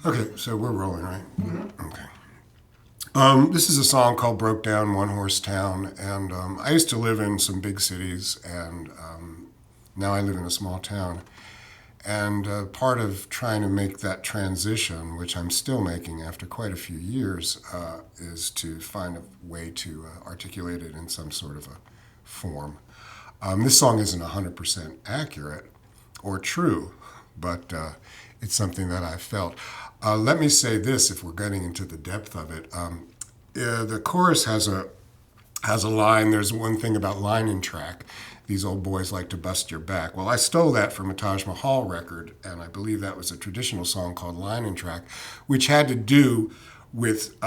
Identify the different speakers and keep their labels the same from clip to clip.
Speaker 1: Okay, so we're rolling, right? Okay. This is a song called Broke Down One Horse Town, and I used to live in some big cities, and now I live in a small town. And part of trying to make that transition, which I'm still making after quite a few years, is to find a way to articulate it in some sort of a form. This song isn't 100% accurate or true, but it's something that I felt. Let me say this, if we're getting into the depth of it. The chorus has a line. There's one thing about line and track. These old boys like to bust your back. Well, I stole that from a Taj Mahal record, and I believe that was a traditional song called Line and Track, which had to do with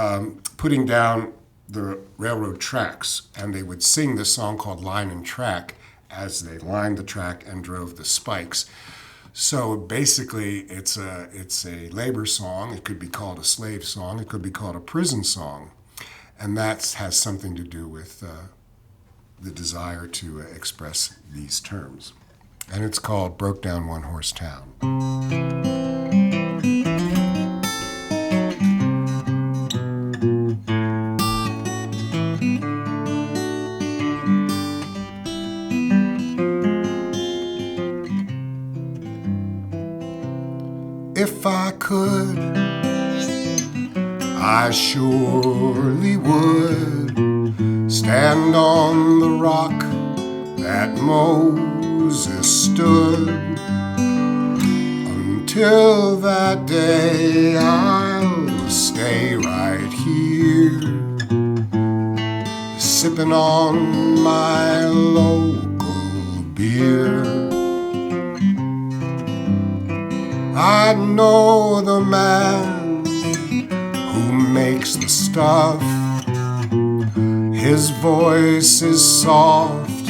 Speaker 1: putting down the railroad tracks, and they would sing this song called Line and Track as they lined the track and drove the spikes. So basically, it's a labor song. It could be called a slave song. It could be called a prison song, and that has something to do with the desire to express these terms. And it's called Broke Down One Horse Town. If I could, I surely would stand on the rock that Moses stood. Until that day, I'll stay right here, sipping on my local beer. I know the man who makes the stuff. His voice is soft,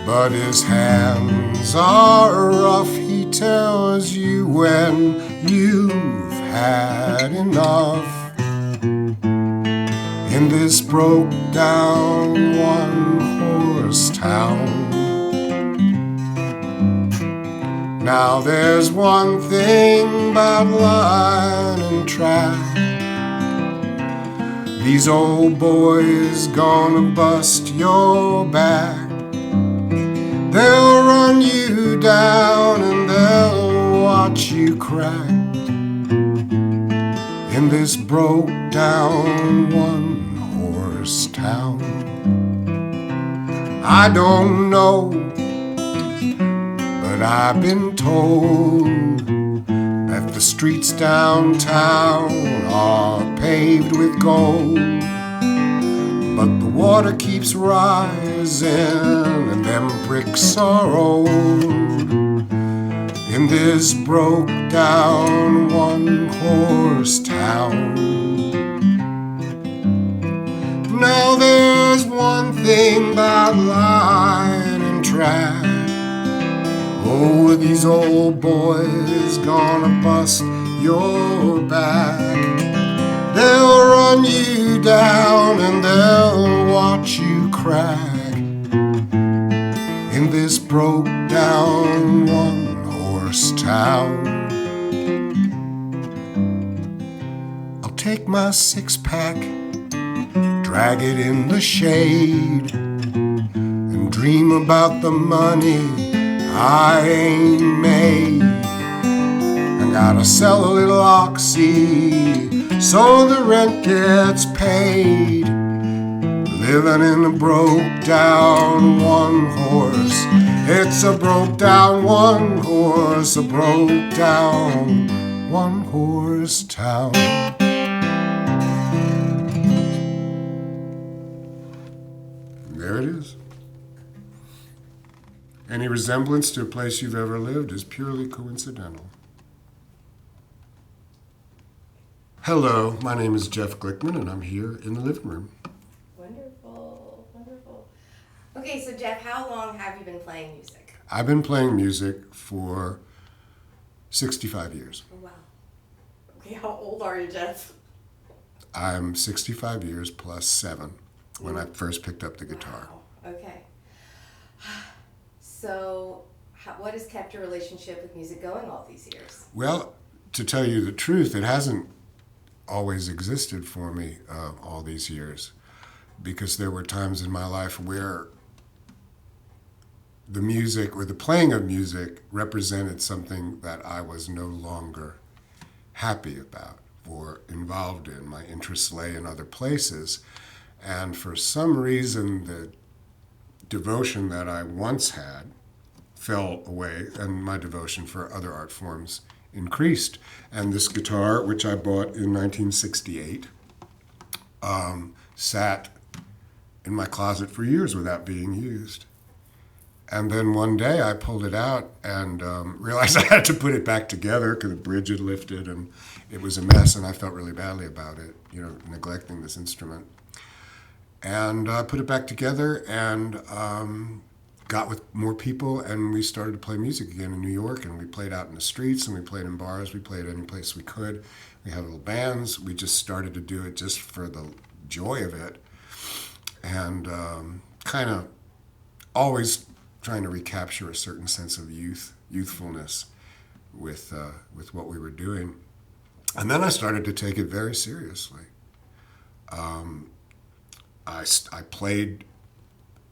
Speaker 1: but his hands are rough. He tells you when you've had enough. In this broke down one horse town. Now there's one thing about line and track. These old boys gonna bust your back. They'll run you down and they'll watch you crack. In this broke down one horse town. I don't know, but I've been told that the streets downtown are paved with gold, but the water keeps rising and them bricks are old. In this broke down one horse town. Now there's one thing about line and track. Oh, these old boys gonna bust your back. They'll run you down and they'll watch you crack. In this broke down one horse town. I'll take my 6-pack, drag it in the shade, and dream about the money I ain't made. I gotta sell a little oxy so the rent gets paid. Living in a broke down one horse. It's a broke down one horse, a broke down one horse town. There it is. Any resemblance to a place you've ever lived is purely coincidental. Hello, my name is Jeff Glickman, and I'm here in the living room.
Speaker 2: Wonderful, wonderful. Okay, so Jeff, how long have you been playing music?
Speaker 1: I've been playing music for 65 years.
Speaker 2: Oh, wow. Okay, how old are you, Jeff?
Speaker 1: I'm 65 years plus 7 when I first picked up the guitar.
Speaker 2: Wow. Okay. So, what has kept your relationship with music going all these years?
Speaker 1: Well, to tell you the truth, it hasn't always existed for me all these years, because there were times in my life where the music or the playing of music represented something that I was no longer happy about or involved in. My interests lay in other places. And for some reason, the devotion that I once had fell away, and my devotion for other art forms increased. And this guitar, which I bought in 1968, sat in my closet for years without being used. And then one day I pulled it out and realized I had to put it back together because the bridge had lifted and it was a mess, and I felt really badly about it, neglecting this instrument. And I put it back together and got with more people, and we started to play music again in New York, and we played out in the streets, and we played in bars, we played any place we could. We had little bands. We just started to do it just for the joy of it, and kind of always trying to recapture a certain sense of youthfulness with what we were doing. And then I started to take it very seriously. I played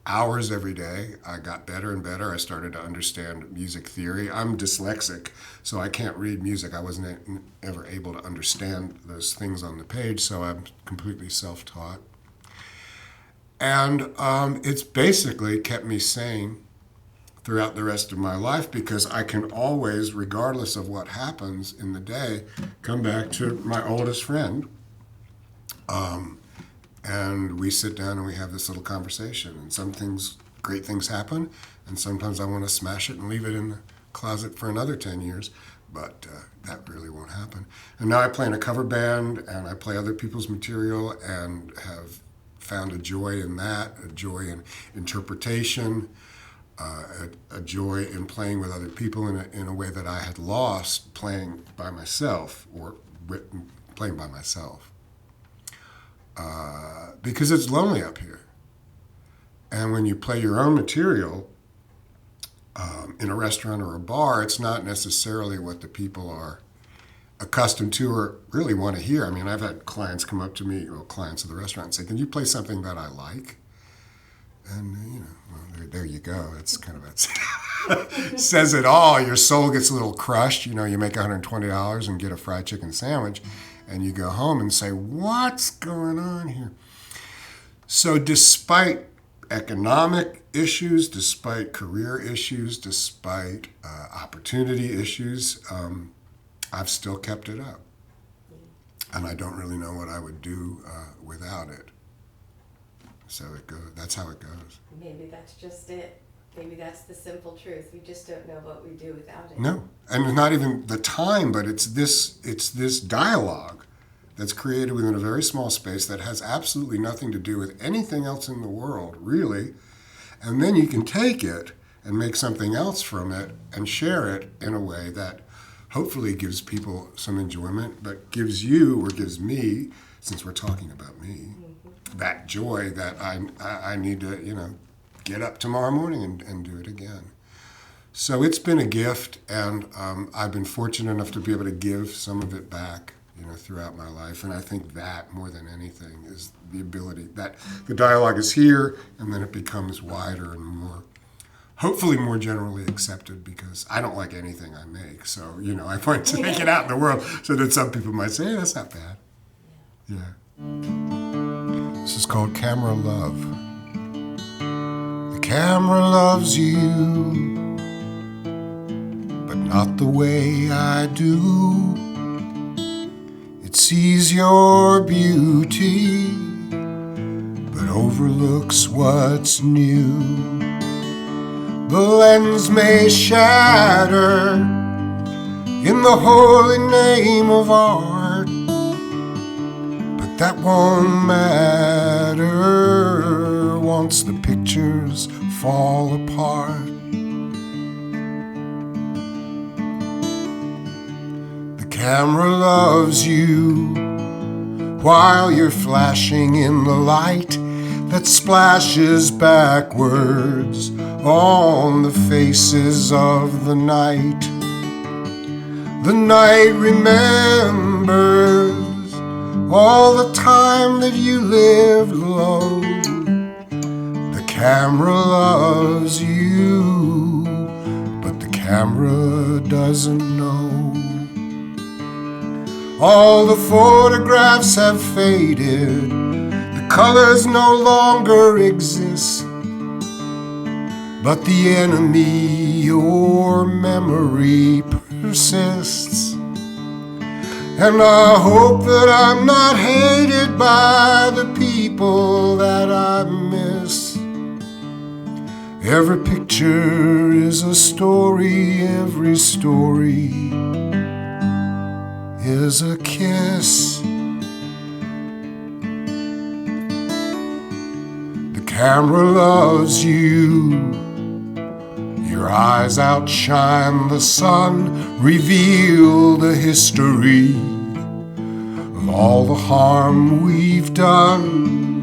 Speaker 1: hours every day. I got better and better. I started to understand music theory. I'm dyslexic, so I can't read music. I wasn't ever able to understand those things on the page, so I'm completely self-taught. And it's basically kept me sane throughout the rest of my life, because I can always, regardless of what happens in the day, come back to my oldest friend. And we sit down and we have this little conversation. And some things, great things happen, and sometimes I want to smash it and leave it in the closet for another 10 years, but that really won't happen. And now I play in a cover band, and I play other people's material, and have found a joy in that, a joy in interpretation, a joy in playing with other people in a way that I had lost playing by myself, or playing by myself. Because it's lonely up here. And when you play your own material in a restaurant or a bar, it's not necessarily what the people are accustomed to or really want to hear. I mean, I've had clients come up to me, or clients of the restaurant, and say, "Can you play something that I like?" And, well, there you go. It's kind of it says it all. Your soul gets a little crushed. You make $120 and get a fried chicken sandwich, and you go home and say, "What's going on here?" So despite economic issues, despite career issues, despite opportunity issues, I've still kept it up. And I don't really know what I would do without it. So that's how it goes.
Speaker 2: Maybe that's just it. Maybe that's the simple truth. We just don't know what we do without it.
Speaker 1: No, and not even the time, but it's this dialogue that's created within a very small space that has absolutely nothing to do with anything else in the world, really. And then you can take it and make something else from it and share it in a way that hopefully gives people some enjoyment, but gives you, or gives me, since we're talking about me, that joy that I need to, get up tomorrow morning and do it again. So it's been a gift, and I've been fortunate enough to be able to give some of it back, throughout my life. And I think that, more than anything, is the ability that the dialogue is here, and then it becomes wider and more, hopefully more generally accepted, because I don't like anything I make. So, I want to take it out in the world so that some people might say, "Hey, that's not bad." Yeah. This is called Camera Love. The camera loves you, but not the way I do. It sees your beauty, but overlooks what's new. The lens may shatter in the holy name of art, but that won't matter once the pictures fall apart. The camera loves you while you're flashing in the light that splashes backwards on the faces of the night. The night remembers all the time that you lived alone. The camera loves you, but the camera doesn't know. All the photographs have faded, the colors no longer exist, but the enemy, your memory, persists. And I hope that I'm not hated by the people that I miss. Every picture is a story, every story is a kiss. The camera loves you. Your eyes outshine the sun, reveal the history of all the harm we've done.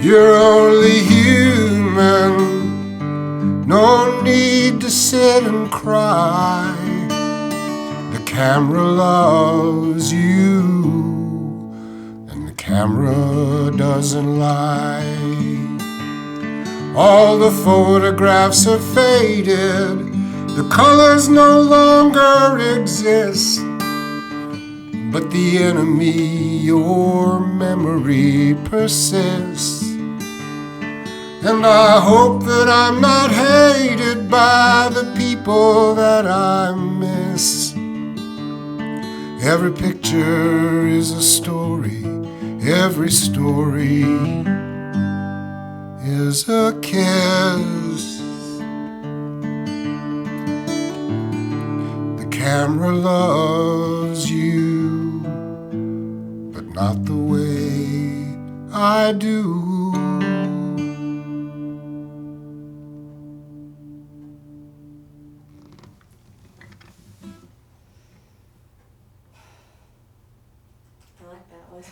Speaker 1: You're only human, no need to sit and cry. The camera loves you, and the camera doesn't lie. All the photographs have faded, the colors no longer exist, but the enemy, your memory, persists. And I hope that I'm not hated by the people that I miss. Every picture is a story, every story is a kiss. The camera loves you, but not the way I do.
Speaker 2: I like that one.